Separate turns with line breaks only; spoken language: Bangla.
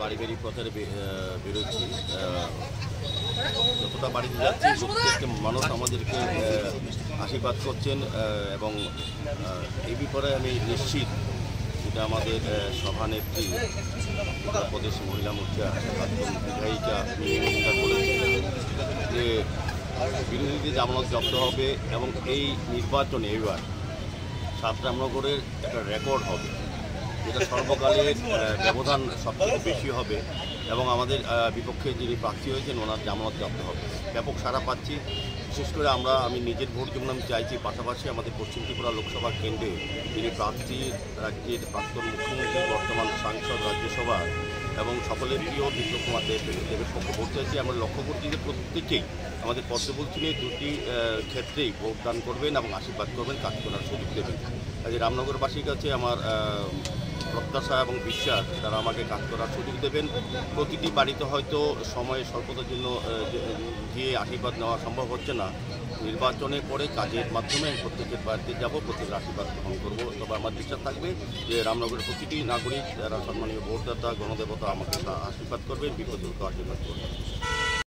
বাড়ি বাড়ি প্রচারে বেরোচ্ছি। যতটা বাড়িতে যাচ্ছি প্রত্যেকটা মানুষ আমাদেরকে আশীর্বাদ করছেন এবং এই ব্যাপারে আমি নিশ্চিত যেটা আমাদের সভানেত্রী উত্তর প্রদেশ মহিলা মোর্চা প্রাক্তন বিধায়িকা চিন্তা করেছেন যে বিরোধীদের জামানত জব্দ হবে এবং এই নির্বাচনে এবার 7 রামনগরের একটা রেকর্ড হবে, যেটা সর্বকালের ব্যবধান সবথেকে বেশি হবে এবং আমাদের বিপক্ষে যিনি প্রার্থী হয়েছেন ওনার জামানত জব্দ হবে। ব্যাপক সাড়া পাচ্ছি। বিশেষ করে আমি নিজের ভোট যেমন আমি চাইছি, পাশাপাশি আমাদের পশ্চিম ত্রিপুরা লোকসভা কেন্দ্রে যিনি প্রার্থী, রাজ্যের প্রাক্তন মুখ্যমন্ত্রী, বর্তমান সাংসদ রাজ্যসভা এবং সকলের প্রিয় বিপ্লব কুমার দেবের পক্ষে ভোট চাইছি। আমরা লক্ষ্য করছি যে প্রত্যেকেই আমাদের পদ্মফুল চিনে দুটি ক্ষেত্রেই ভোটদান করবেন এবং আশীর্বাদ করবেন, কাজ করার সুযোগ দেবেন। কাজে রামনগরবাসীর কাছে আমার প্রত্যাশা এবং বিশ্বাস তারা আমাকে কাজ করার সুযোগ দেবেন। প্রতিটি বাড়িতে হয়তো সময় স্বল্পতার জন্য গিয়ে আশীর্বাদ নেওয়া সম্ভব হচ্ছে না। নির্বাচনের পরে কাজের মাধ্যমে প্রত্যেকের বাড়িতে যাব, প্রত্যেকের আশীর্বাদ গ্রহণ করবো। তবে আমার বিশ্বাস থাকবে যে রামনগরের প্রতিটি নাগরিক যারা সম্মানীয় ভোটদাতা গণদেবতা আমাকে আশীর্বাদ করবেন, বিপদকে আশীর্বাদ করবেন।